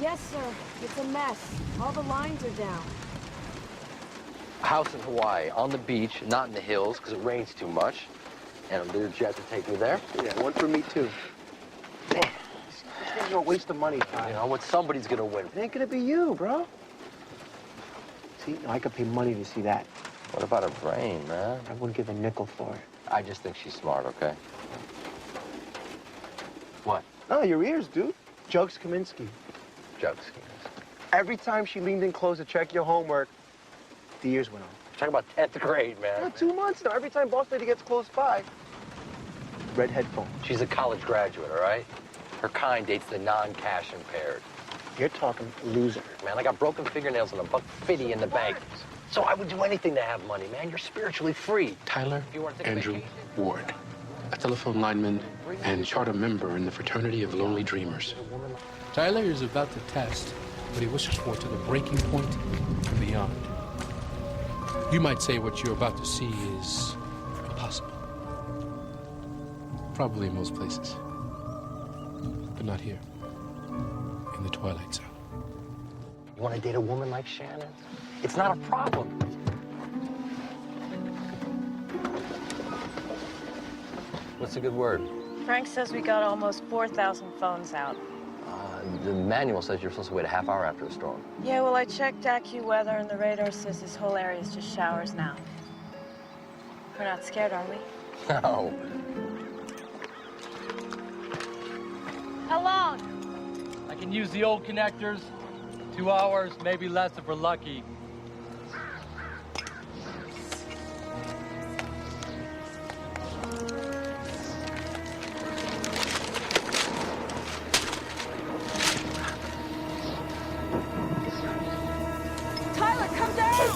Yes, sir. It's a mess. All the lines are down. A house in Hawaii, on the beach, not in the hills, because it rains too much. And a Lear jet to take me there. Yeah, one for me, too. This thing's a waste of money, Ty. You know what? Somebody's gonna win. It ain't gonna be you, bro. See, I could pay money to see that. What about her brain, man? I wouldn't give a nickel for it. I just think she's smart, okay? What? No, your ears, dude. Jugs Kaminsky. Jugs. Every time she leaned in close to check your homework, the ears went on. Talk about 10th grade, man. Yeah, 2 months now. Every time boss lady gets close by, red headphone. She's a college graduate, all right? Her kind dates the non-cash impaired. You're talking loser. Man, I got broken fingernails and $1.50 in the bank. So I would do anything to have money, man. You're spiritually free. Tyler If you want to take a Andrew vacation. Ward, a telephone lineman and charter member in the Fraternity of Lonely Dreamers. Tyler is about to test what he wishes for to the breaking point and beyond. You might say what you're about to see is impossible. Probably in most places. But not here. In the Twilight Zone. You want to date a woman like Shannon? It's not a problem. What's a good word? Frank says we got almost 4,000 phones out. The manual says you're supposed to wait a half hour after the storm. Yeah, well, I checked AccuWeather, and the radar says this whole area is just showers now. We're not scared, are we? No. How long? I can use the old connectors. 2 hours, maybe less if we're lucky. Tyler, come down!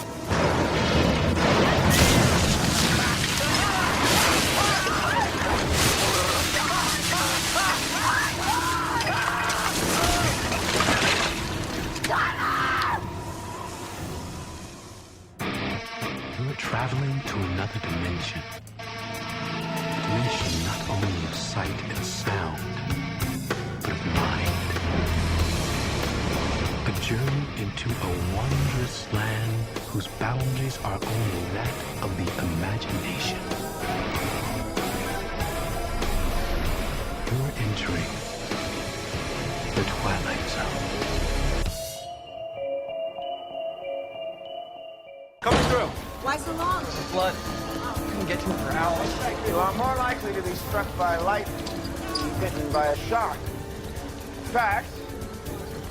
You're traveling to another dimension. A dimension not only of sight and sound, but of mind. A journey into a wondrous land whose boundaries are only that of the imagination. You're entering the Twilight Zone. Coming through. Why so long? Flood. Couldn't get to it for hours. You are more likely to be struck by lightning than be bitten by a shark. In fact,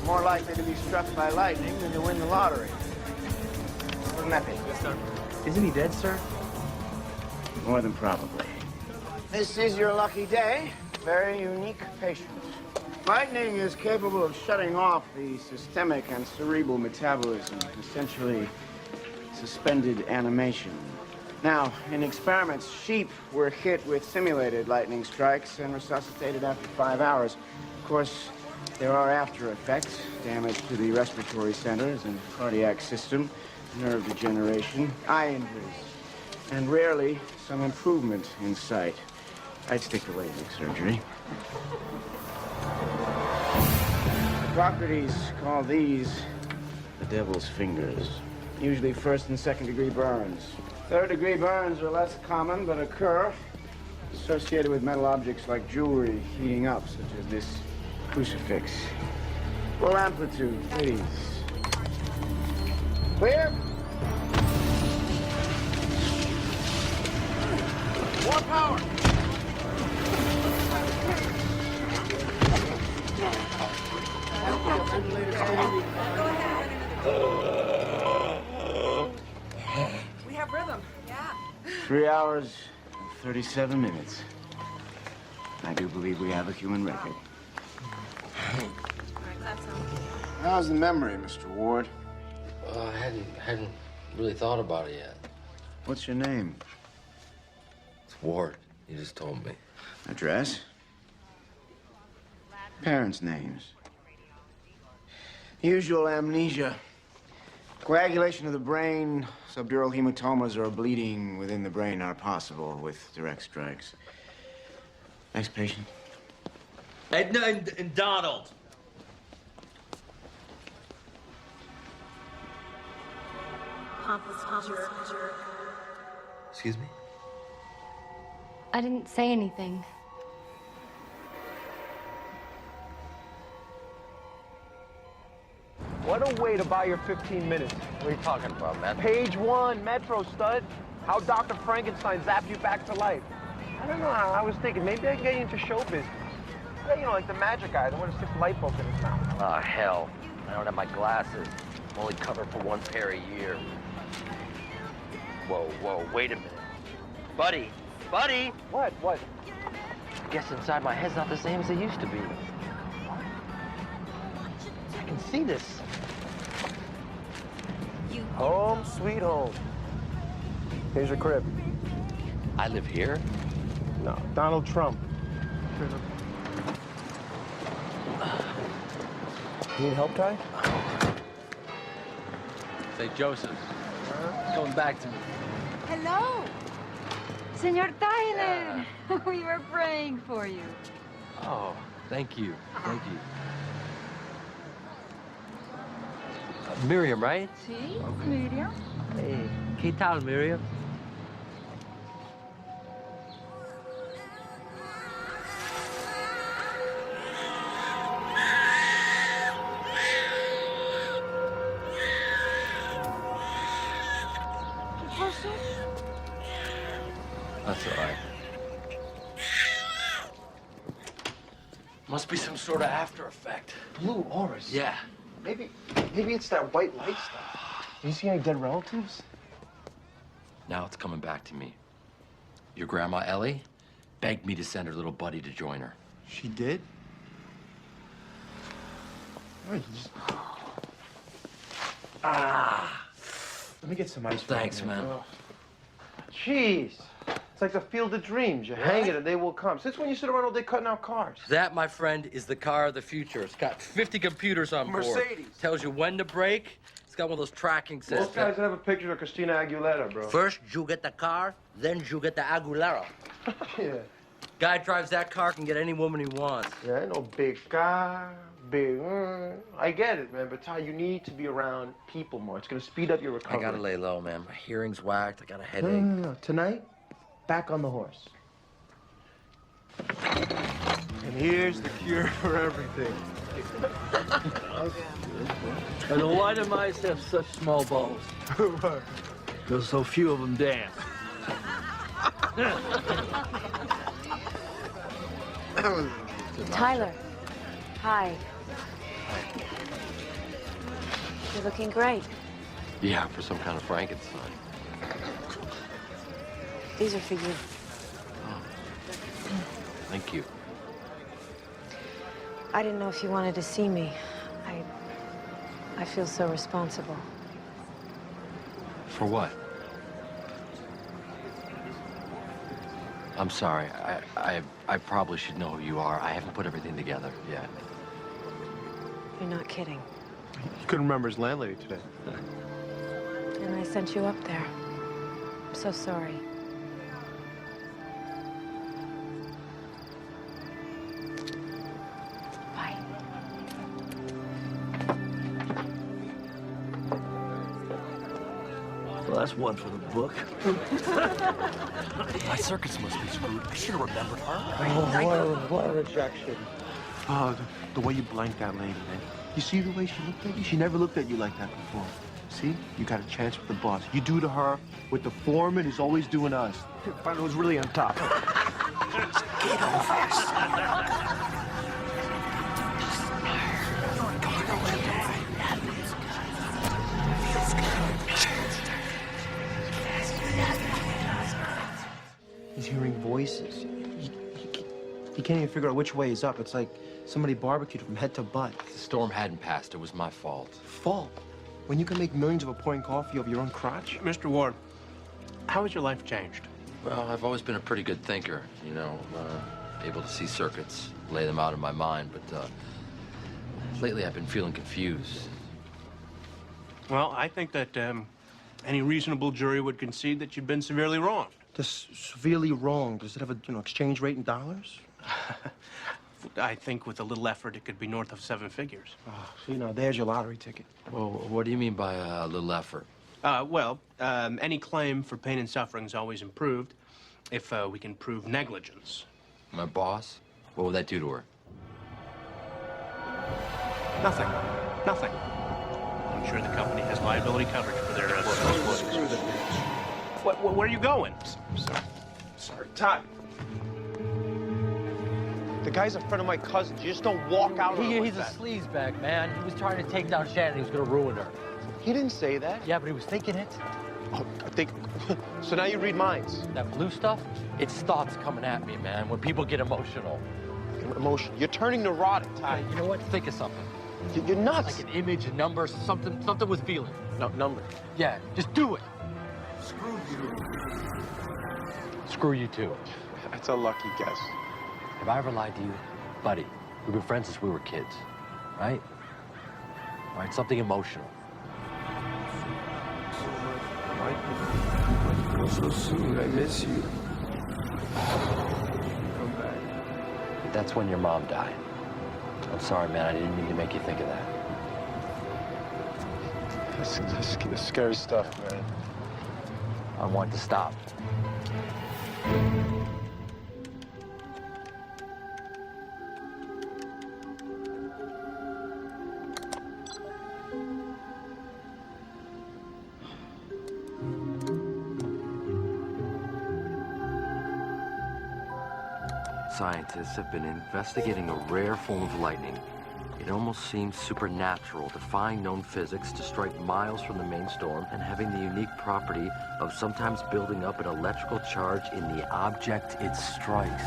more likely to be struck by lightning than to win the lottery. Wouldn't that be? Yes, sir. Isn't he dead, sir? More than probably. This is your lucky day. Very unique patient. Lightning is capable of shutting off the systemic and cerebral metabolism, essentially suspended animation. Now, in experiments, sheep were hit with simulated lightning strikes and resuscitated after 5 hours. Of course, there are after effects, damage to the respiratory centers and cardiac system, nerve degeneration, eye injuries, and rarely some improvement in sight. I'd stick to LASIK surgery. Hippocrates called these the devil's fingers. Usually first and second degree burns. Third degree burns are less common, but occur associated with metal objects like jewelry heating up, such as this crucifix. Full amplitude, please. Clear? More power. We have rhythm. Yeah. 3 hours and 37 minutes. I do believe we have a human record. How's the memory, Mr. Ward? I hadn't really thought about it yet. What's your name? It's Ward. You just told me. Address? Parents' names. Usual amnesia. Coagulation of the brain, subdural hematomas, or bleeding within the brain are possible with direct strikes. Next patient. And Donald. Excuse me? I didn't say anything. What a way to buy your 15 minutes. What are you talking about, man? Page 1, Metro stud. How Dr. Frankenstein zapped you back to life. I don't know, I was thinking maybe I can get you into show business. Yeah, you know, like the magic guy, the one who sticks light bulbs in his mouth. Ah, hell. I don't have my glasses. I'm only covered for one pair a year. Whoa, wait a minute. Buddy! What? I guess inside my head's not the same as it used to be. I can see this. Home sweet home. Here's your crib. I live here? No, Donald Trump. You need help, Ty? Say, Joseph, it's going back to me. Hello, Senor Tyler. We were praying for you. Oh, thank you. Miriam, right? Sí, Miriam. Hey, ¿qué tal, Miriam? That's all right. Must be some sort of after effect. Blue auras. Yeah. Maybe it's that white light stuff. You see any dead relatives? Now it's coming back to me. Your grandma, Ellie, begged me to send her little buddy to join her. She did? Let me get some ice. Thanks, man. Oh. Jeez. It's like the field of dreams. You hang it and they will come. Since when you sit around all day cutting out cars? That, my friend, is the car of the future. It's got 50 computers on board. Mercedes. Tells you when to brake. It's got one of those tracking systems. Most guys have a picture of Christina Aguilera, bro. First, you get the car, then you get the Aguilera. Yeah. Guy drives that car can get any woman he wants. Yeah, no big car, big... I get it, man, but Ty, you need to be around people more. It's gonna speed up your recovery. I gotta lay low, man. My hearing's whacked. I got a headache. No. Tonight, back on the horse. And here's the cure for everything. And why do mice have such small balls? Because so few of them dance. Tyler, hi. You're looking great. Yeah, for some kind of Frankenstein. These are for you. Thank you. I didn't know if you wanted to see me. I feel so responsible. For what? I'm sorry. I probably should know who you are. I haven't put everything together yet. You're not kidding. You couldn't remember his landlady today. And I sent you up there. I'm so sorry. Bye. Well, that's one for the book. My circuits must be screwed. I should have remembered her. Oh, what a rejection. Oh, the way you blanked that lady, man. You see the way she looked at you? She never looked at you like that before. See? You got a chance with the boss. You do to her what the foreman is always doing to us. Find out who's really on top. Get over yourself. He's hearing voices. He can't even figure out which way is up. It's like somebody barbecued from head to butt. The storm hadn't passed. It was my fault. Fault? When you can make millions of pouring coffee over your own crotch? Mr. Ward, how has your life changed? Well, I've always been a pretty good thinker, you know, able to see circuits, lay them out in my mind, but lately I've been feeling confused. Well, I think that any reasonable jury would concede that you've been severely wronged. Just severely wrong. Does it have a, exchange rate in dollars? I think with a little effort, it could be north of 7 figures. Oh, so, there's your lottery ticket. Well, what do you mean by a little effort? Any claim for pain and suffering is always improved if we can prove negligence. My boss? What would that do to her? Nothing. Nothing. I'm sure the company has liability coverage for their Screw the bitch. Where are you going? Sorry, Todd. The guy's a friend of my cousin. You just don't walk out on him He's like a that. sleazebag, man. He was trying to take down Shannon. He was going to ruin her. He didn't say that. Yeah, but he was thinking it. Oh, I think. So now you read minds. That blue stuff, it's thoughts coming at me, man, when people get emotional. Emotion. You're turning neurotic, Todd. Hey, you know what? Think of something. You're nuts. Like an image, a number, something with feeling. No, number. Yeah, just do it. Screw you. Screw you, too. That's a lucky guess. Have I ever lied to you? Buddy, we've been friends since we were kids, right? All right, something emotional. So soon, I miss you. Come back. That's when your mom died. I'm sorry, man. I didn't mean to make you think of that. That's scary stuff, man. I want to stop. Scientists have been investigating a rare form of lightning. It almost seems supernatural, defying known physics to strike miles from the main storm and having the unique property of sometimes building up an electrical charge in the object it strikes.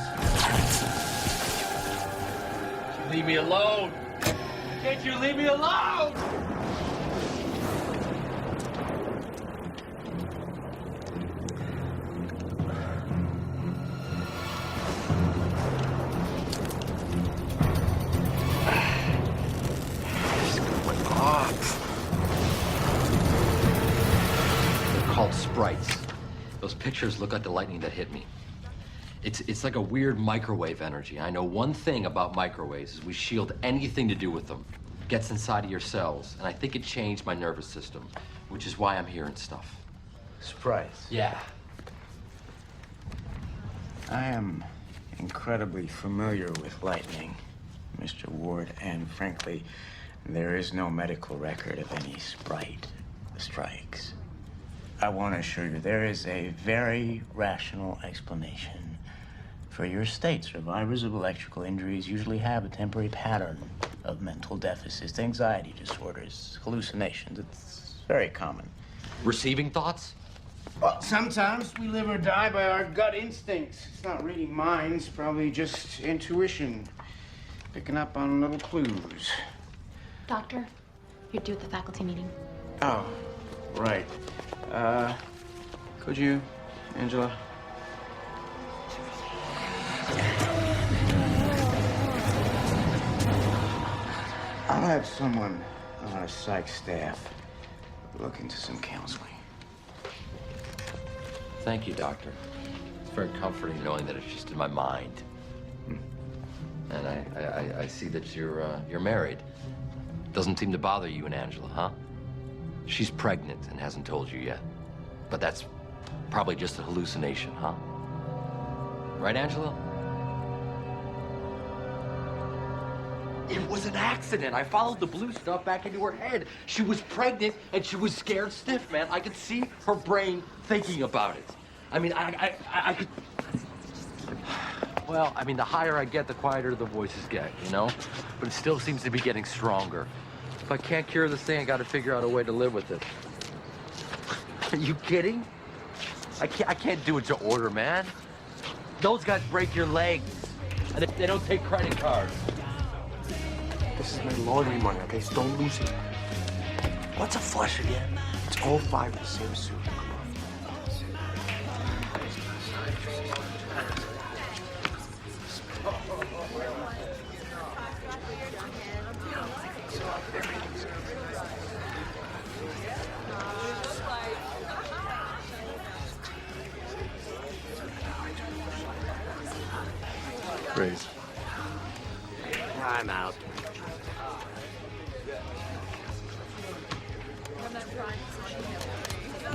Leave me alone! Can't you leave me alone? Called sprites. Those pictures look like the lightning that hit me. It's like a weird microwave energy. I know one thing about microwaves is we shield anything to do with them. It gets inside of your cells, and I think it changed my nervous system, which is why I'm hearing stuff. Sprites. Yeah. I am incredibly familiar with lightning, Mr. Ward, and frankly, there is no medical record of any sprite strikes. I want to assure you there is a very rational explanation for your state. Survivors of electrical injuries usually have a temporary pattern of mental deficits, anxiety disorders, hallucinations. It's very common. Receiving thoughts? Well, sometimes we live or die by our gut instincts. It's not reading minds, probably just intuition, picking up on little clues. Doctor, you're due at the faculty meeting. Oh, right. Could you, Angela? I'll have someone on our psych staff look into some counseling. Thank you, Doctor. It's very comforting knowing that it's just in my mind. And I see that you're married. Doesn't seem to bother you and Angela, huh? She's pregnant and hasn't told you yet. But that's probably just a hallucination, huh? Right, Angela? It was an accident. I followed the blue stuff back into her head. She was pregnant and she was scared stiff, man. I could see her brain thinking about it. I mean, I could... Well, I mean, the higher I get, the quieter the voices get, you know? But it still seems to be getting stronger. If I can't cure this thing, I gotta figure out a way to live with it. Are you kidding? I can't do it to order, man. Those guys break your legs, and they don't take credit cards. This is my laundry money, okay? So don't lose it. What's a flush again? It's all five in the same suit. Raise. I'm out.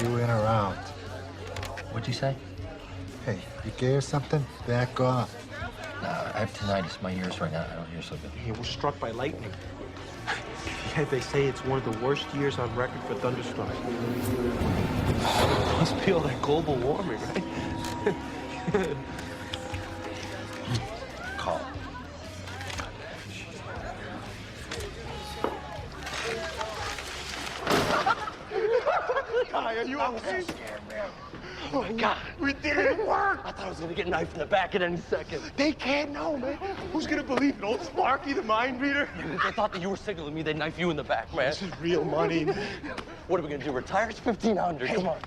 You in or out? What'd you say? Hey, you gay or something? Back off. I have tinnitus. My ears right now. I don't hear so good. He was struck by lightning. Yeah, they say it's one of the worst years on record for thunderstorms. Must be all that global warming, right? Call. Ty, are you okay? So scared, man. Oh my God. We did it. It worked. I thought I was gonna get knifed in the back at any second. They can't know, man. Who's gonna believe it? Old Sparky, the mind reader? They thought that you were signaling me, they'd knife you in the back, man. This is real money. What are we gonna do? Retire? It's 1,500. Hey, Come on.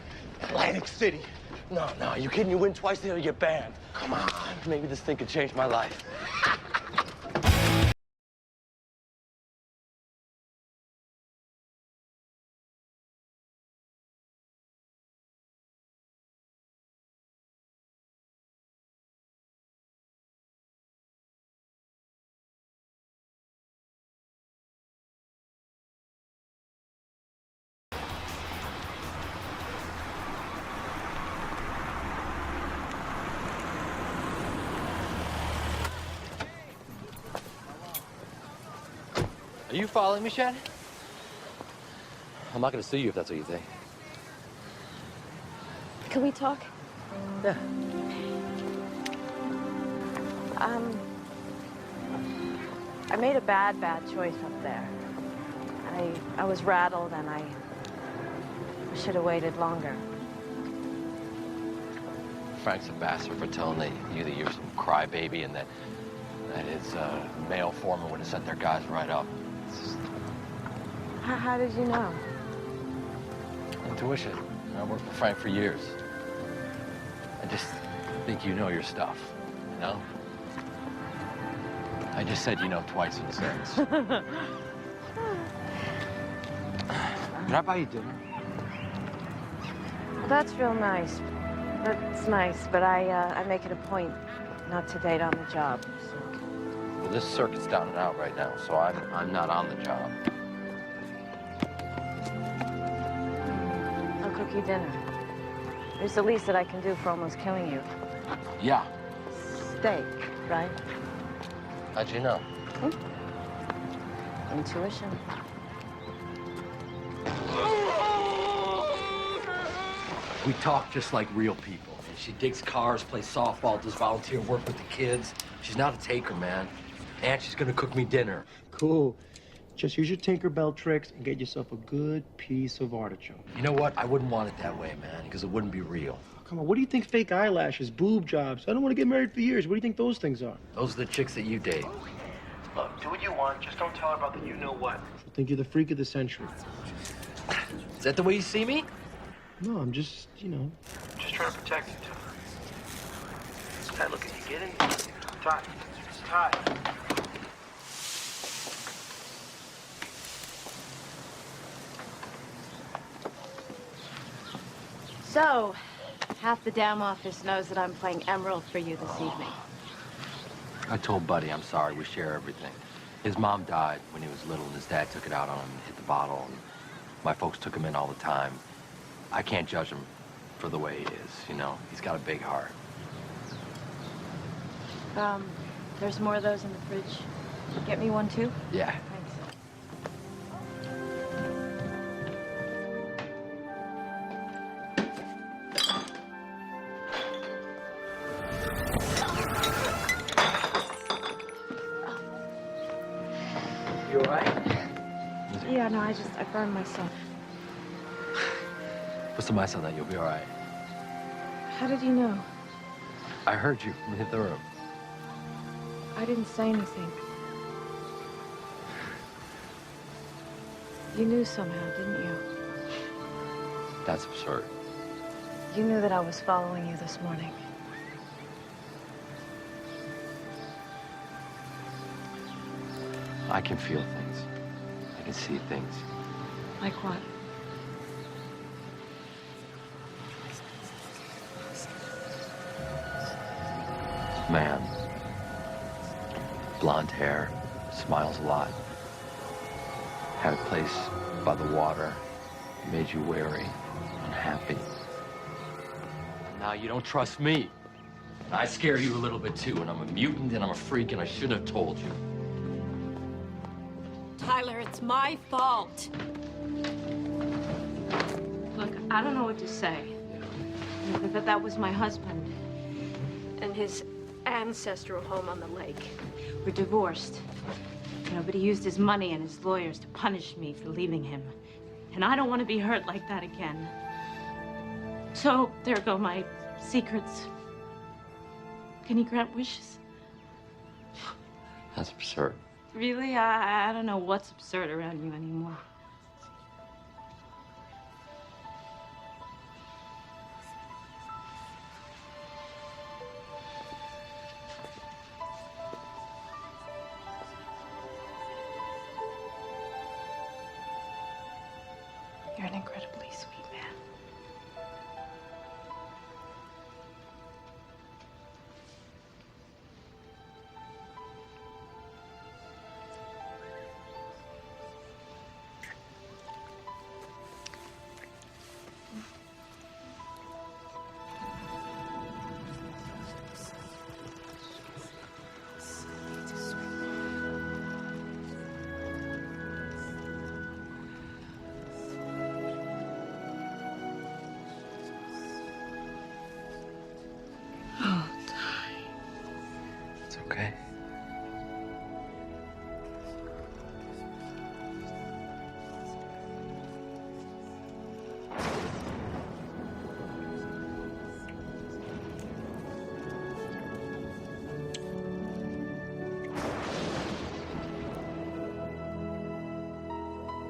Atlantic City. No, you kidding? You win twice, then you get banned. Come on. Maybe this thing could change my life. Are you following me, Shed? I'm not gonna sue you if that's what you think. Can we talk? Yeah. I made a bad choice up there. I was rattled and I should have waited longer. Frank's a bastard for telling you that you're some crybaby and that his male foreman would have sent their guys right up. How did you know? Intuition. I worked for Frank for years. I just think you know your stuff, you know? I just said you know twice in a sentence. Can I buy you dinner? Well, that's real nice. That's nice, but I make it a point not to date on the job. So. Well, this circuit's down and out right now, so I'm not on the job. I'll cook you dinner. There's the least that I can do for almost killing you. Yeah. Steak, right? How'd you know? Intuition. We talk just like real people. And she digs cars, plays softball, does volunteer work with the kids. She's not a taker, man. And she's gonna cook me dinner. Cool. Just use your Tinkerbell tricks and get yourself a good piece of artichoke. You know what? I wouldn't want it that way, man, because it wouldn't be real. Come on, what do you think fake eyelashes, boob jobs? I don't want to get married for years. What do you think those things are? Those are the chicks that you date. Look, do what you want. Just don't tell her about the you-know-what. She'll think you're the freak of the century. Is that the way you see me? No, I'm just, just trying to protect you, Ty. Hey, look, you get in. Ty. So, half the damn office knows that I'm playing Emerald for you this evening. I told Buddy I'm sorry. We share everything. His mom died when he was little, and his dad took it out on him and hit the bottle. And my folks took him in all the time. I can't judge him for the way he is, you know? He's got a big heart. There's more of those in the fridge. Get me one, too? Yeah. Thanks. You all right? Yeah, no, I burned myself. Put some ice on that, you'll be all right. How did you know? I heard you when you hit the room. I didn't say anything. You knew somehow, didn't you? That's absurd. You knew that I was following you this morning. I can feel things. I can see things. Like what? Man. Blonde hair, smiles a lot. Had a place by the water, made you wary and happy. Now you don't trust me. I scare you a little bit too, and I'm a mutant and I'm a freak and I should have told you. Tyler, it's my fault. Look, I don't know what to say. But that was my husband. And his ancestral home on the lake. We're divorced. You know, but he used his money and his lawyers to punish me for leaving him. And I don't want to be hurt like that again. So there go my secrets. Can he grant wishes? That's absurd. Really? I don't know what's absurd around you anymore. You're an incredibly sweet man. It's okay.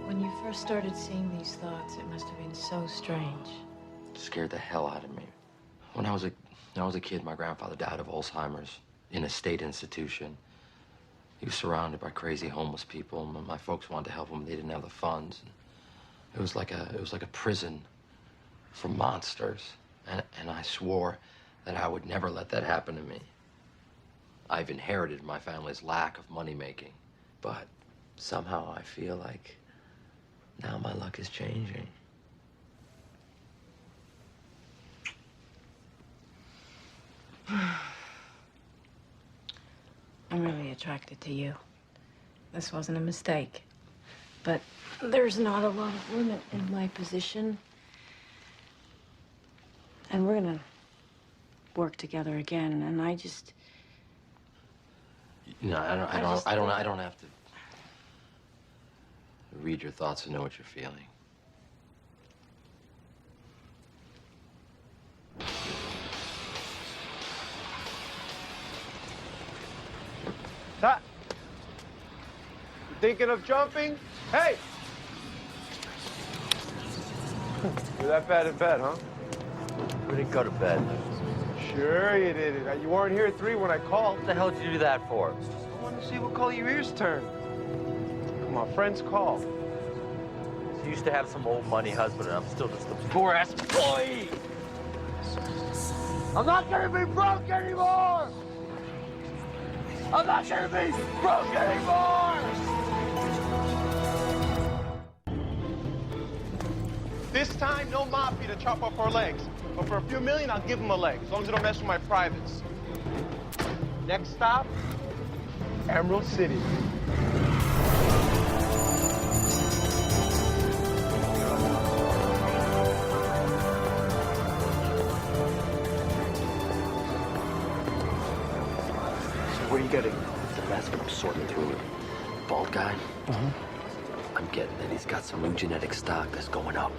When you first started seeing these thoughts, it must have been so strange. It scared the hell out of me. When I was a kid, my grandfather died of Alzheimer's in a state institution. He was surrounded by crazy homeless people. My folks wanted to help him. They didn't have the funds. It was like a prison for monsters. And I swore that I would never let that happen to me. I've inherited my family's lack of money making, but somehow I feel like now my luck is changing. I'm really attracted to you. This wasn't a mistake. But there's not a lot of women in my position. And we're gonna work together again, and I just... No, I don't have to read your thoughts and know what you're feeling. You thinking of jumping? Hey! You're that bad in bed, huh? We didn't go to bed. Sure you did. You weren't here at 3 when I called. What the hell did you do that for? I wanted to see what color your ears turn. Come on, friends call. You used to have some old money husband, and I'm still just a poor-ass boy! I'm not gonna be broke anymore! I'm not gonna be broke anymore! This time, no mafia to chop off our legs. But for a few million, I'll give them a leg, as long as they don't mess with my privates. Next stop, Emerald City. Where are you getting? That's what I'm sorting through. Bald guy? I'm getting that he's got some new genetic stock that's going up.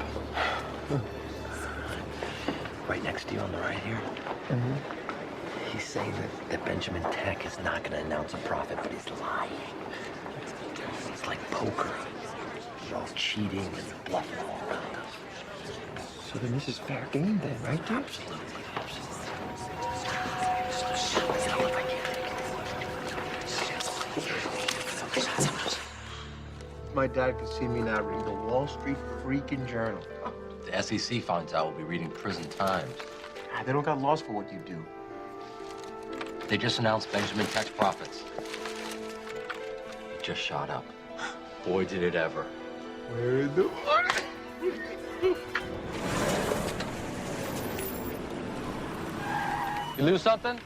Right next to you on the right here. He's saying that Benjamin Tech is not going to announce a profit, but he's lying. It's like poker. You're all cheating and bluffing all around us. So then this is fair game then, right, dude? Absolutely. My dad could see me now reading the Wall Street freaking Journal. The SEC finds out we'll be reading Prison Times. They don't got laws for what you do. They just announced Benjamin Tech's profits. It just shot up. Boy, did it ever. Where in the water? You lose something?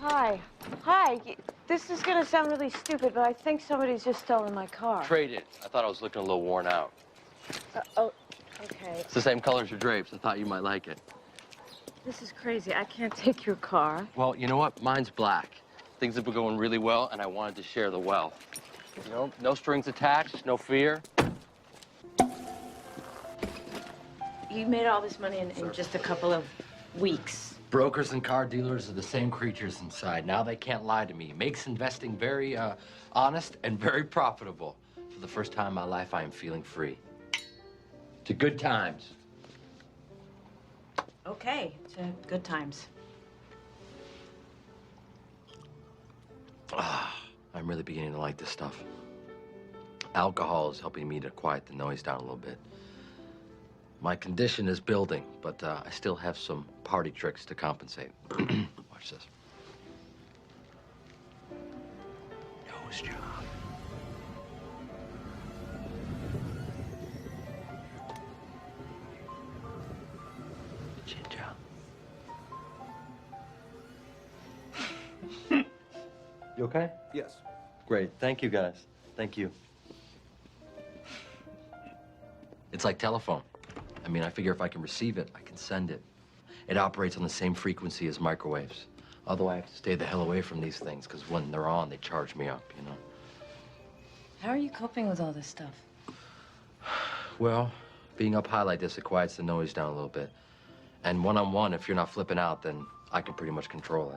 Hi. Hi. This is gonna sound really stupid, but I think somebody's just stolen my car. Trade it. I thought I was looking a little worn out. Oh, okay. It's the same color as your drapes. I thought you might like it. This is crazy. I can't take your car. Well, you know what? Mine's black. Things have been going really well, and I wanted to share the wealth. You know, no strings attached, no fear. You made all this money in just a couple of weeks. Brokers and car dealers are the same creatures inside. Now they can't lie to me. Makes investing very honest and very profitable. For the first time in my life, I am feeling free. To good times. Okay, to good times. I'm really beginning to like this stuff. Alcohol is helping me to quiet the noise down a little bit. My condition is building, but I still have some party tricks to compensate. Watch this. Nose job. Chin job. You okay? Yes. Great. Thank you, guys. Thank you. It's like telephone. I mean, I figure if I can receive it, I can send it. It operates on the same frequency as microwaves. Although I have to stay the hell away from these things, because when they're on, they charge me up, you know? How are you coping with all this stuff? Well, being up high like this, it quiets the noise down a little bit. And one-on-one, if you're not flipping out, then I can pretty much control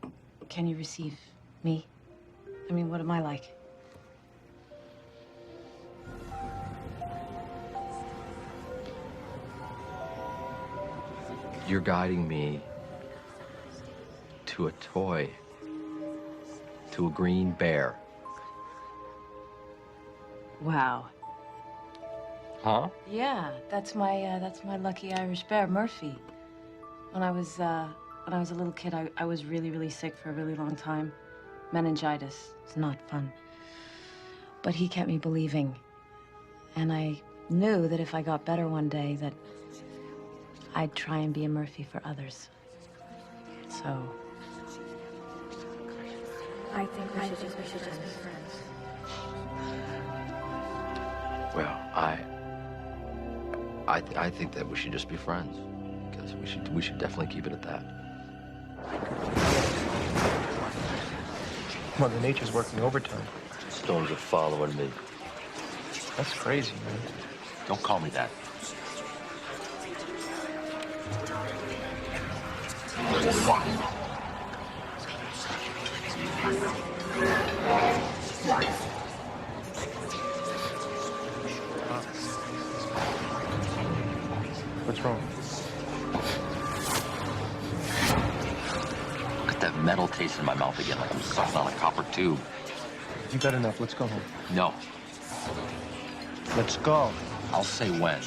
it. Can you receive me? I mean, what am I like? You're guiding me to a toy, to a green bear. Wow. Huh? Yeah, that's my lucky Irish bear, Murphy. When I was a little kid, I was really, really sick for a really long time. Meningitis. It's not fun. But he kept me believing. And I knew that if I got better one day, that I'd try and be a Murphy for others. So I think we should just be friends. Well, I think that we should just be friends. Because we should definitely keep it at that. Mother Nature's working overtime. Storms are following me. That's crazy, man. Don't call me that. What's wrong? Look at that metal taste in my mouth again, like I'm sucking on a copper tube. You got enough. Let's go home. No. Let's go. I'll say when.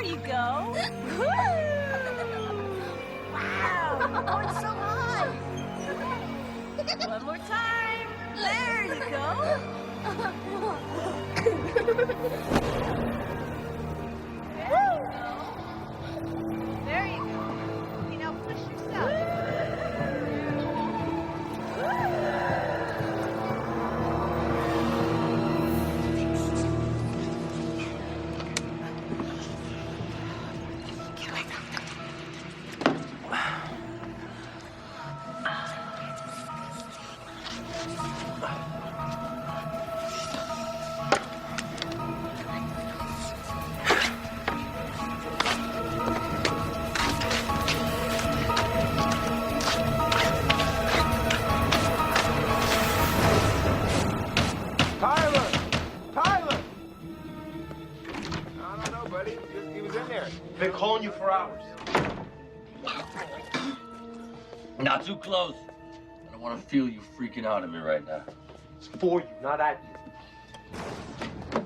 there you go. Wow, you're going so high. One more time. There you go. There you go. Okay, now push yourself. Been calling you for hours. Not too close. I don't want to feel you freaking out at me right now. It's for you, not at you.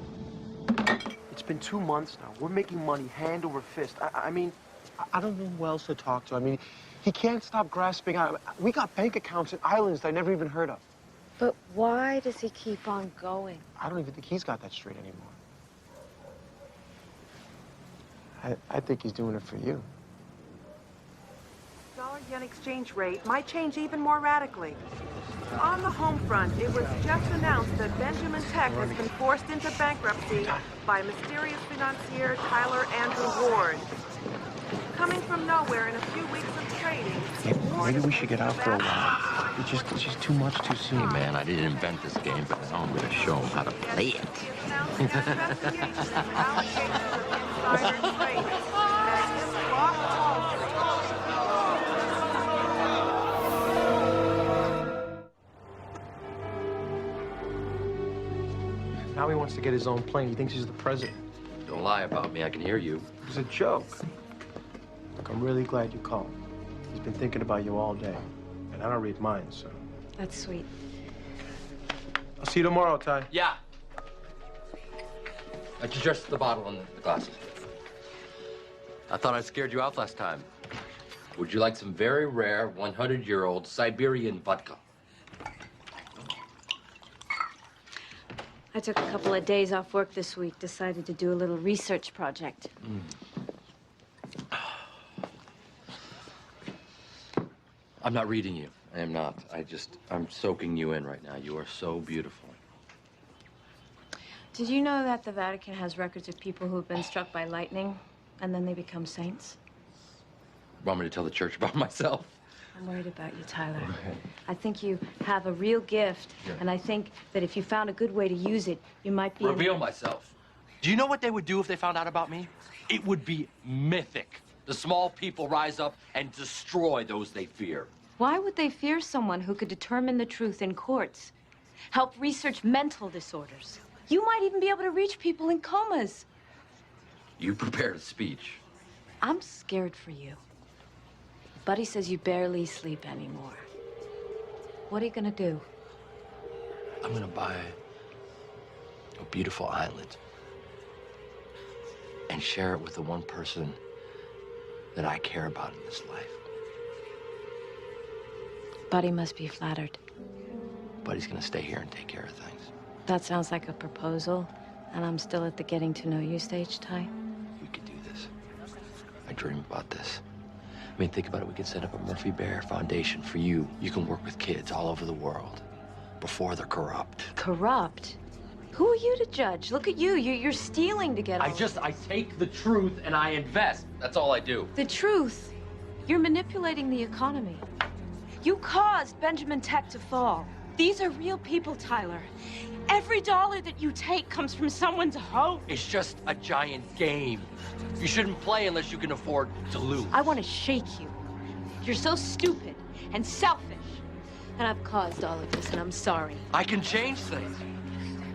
It's been 2 months now. We're making money hand over fist. I mean, I don't know who else to talk to. I mean, he can't stop grasping out. We got bank accounts in islands that I never even heard of. But why does he keep on going? I don't even think he's got that straight anymore. I think he's doing it for you. Dollar-yen exchange rate might change even more radically. On the home front, it was just announced that Benjamin Tech has been forced into bankruptcy by mysterious financier Tyler Andrew Ward. Coming from nowhere in a few weeks of trading, Maybe we should get out for a while. It's just too much too soon. Hey, man, I didn't invent this game, but now I'm going to show him how to play it. Now he wants to get his own plane. He thinks he's the president. Don't lie about me. I can hear you. It was a joke. Look, I'm really glad you called. He's been thinking about you all day. And I don't read minds, so. That's sweet. I'll see you tomorrow, Ty. Yeah. I just adjusted the bottle and the glasses. I thought I scared you out last time. Would you like some very rare 100-year-old Siberian vodka? I took a couple of days off work this week, decided to do a little research project. I'm not reading you. I am not. I'm soaking you in right now. You are so beautiful. Did you know that the Vatican has records of people who have been struck by lightning and then they become saints? Want me to tell the church about myself? I'm worried about you, Tyler. Okay. I think you have a real gift, and I think that if you found a good way to use it, you might be Reveal myself. Do you know what they would do if they found out about me? It would be mythic. The small people rise up and destroy those they fear. Why would they fear someone who could determine the truth in courts? Help research mental disorders. You might even be able to reach people in comas. You prepared a speech. I'm scared for you. Buddy says you barely sleep anymore. What are you gonna do? I'm gonna buy a beautiful island and share it with the one person that I care about in this life. Buddy must be flattered. Buddy's gonna stay here and take care of things. That sounds like a proposal, and I'm still at the getting to know you stage, Ty. We could do this. I dream about this. I mean, think about it. We could set up a Murphy Bear Foundation for you. You can work with kids all over the world before they're corrupt. Corrupt? Who are you to judge? Look at you. You're stealing to get I take the truth and I invest. That's all I do. The truth? You're manipulating the economy. You caused Benjamin Tech to fall. These are real people, Tyler. Every dollar that you take comes from someone's hope. It's just a giant game. You shouldn't play unless you can afford to lose. I want to shake you. You're so stupid and selfish. And I've caused all of this, and I'm sorry. I can change things.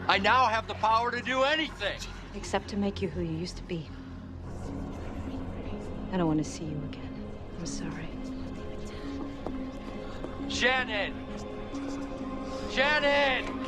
I now have the power to do anything. Except to make you who you used to be. I don't want to see you again. I'm sorry. Shannon! Shannon!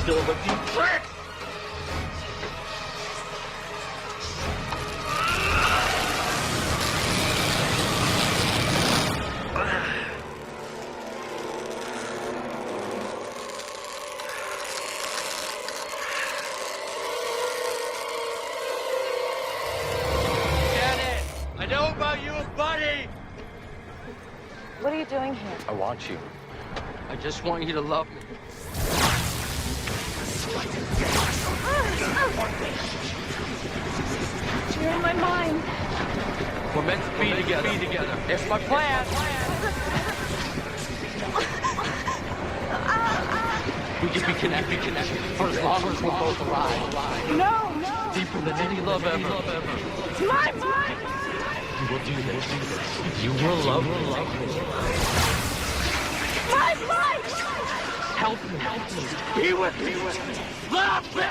Still have a few tricks! Janet, I know about you and Buddy! What are you doing here? I want you. I just want you to love me. You're in my mind. We're meant to be together. It's my plan. We can be connected for as long as we're both alive. No. Deeper than any love ever. It's my mind. You will do this. You will love me. My mind. Help me. Be with me. Love me.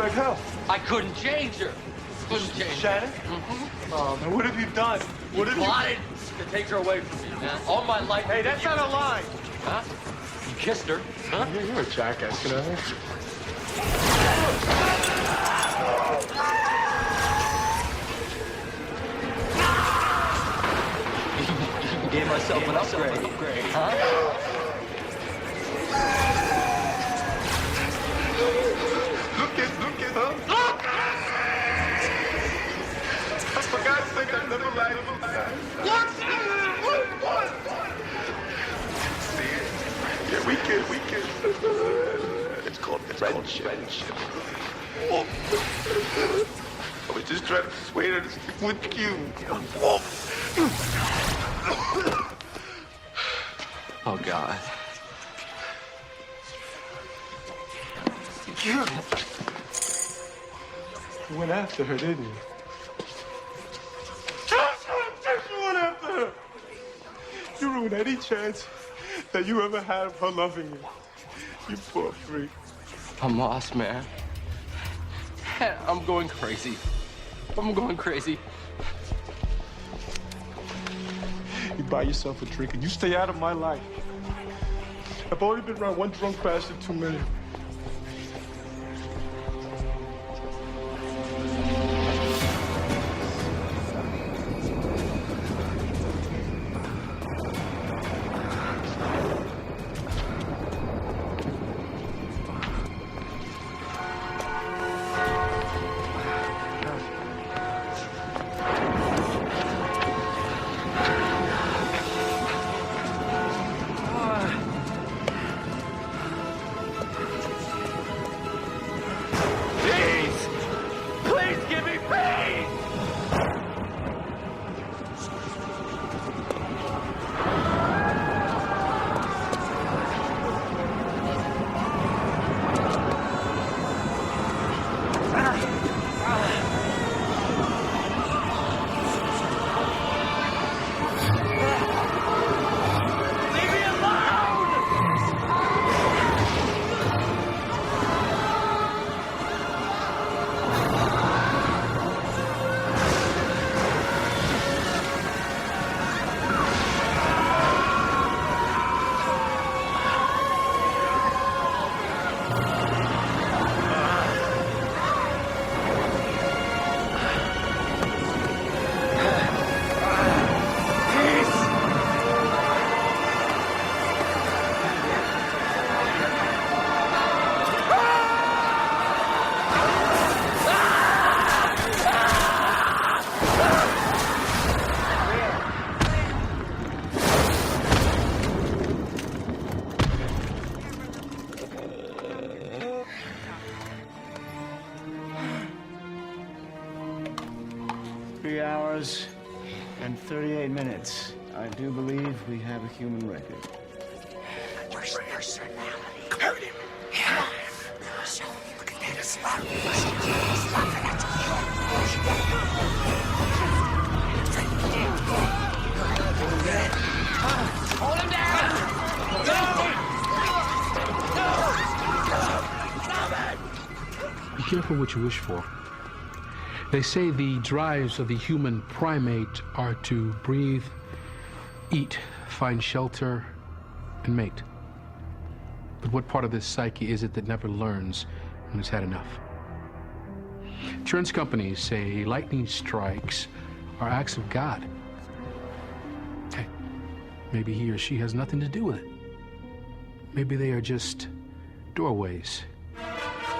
expect help. I couldn't change her. Couldn't change her. Shannon? Mm-hmm. Oh, man, what have you done? What have you plotted to take her away from me, man. All my life. Hey, that's not a lie. Huh? You kissed her, huh? Yeah, you're a jackass, you know? Gave myself an upgrade. Huh? Look at, huh? Look! For God's sake, I never lied. What? Yeah, we can. It's called friendship. Oh. I was just trying to persuade her to stick with you. Oh, God. You went after her, didn't you? You went after her. You ruined any chance that you ever had of her loving you. You poor freak. I'm lost, man. I'm going crazy. You buy yourself a drink and you stay out of my life. I've already been around one drunk bastard too many. And 38 minutes. I do believe we have a human record. Where's your personality? Hurt him. Yeah. So you can get a slap. Hold him down! No! Be careful what you wish for. They say the drives of the human primate are to breathe, eat, find shelter, and mate. But what part of this psyche is it that never learns when it's had enough? Insurance companies say lightning strikes are acts of God. Hey, maybe he or she has nothing to do with it. Maybe they are just doorways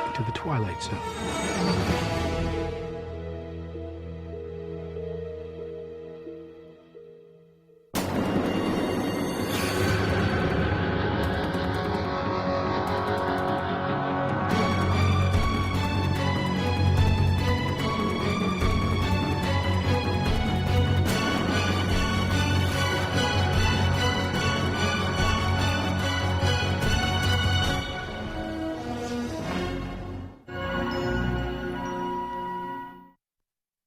into the Twilight Zone.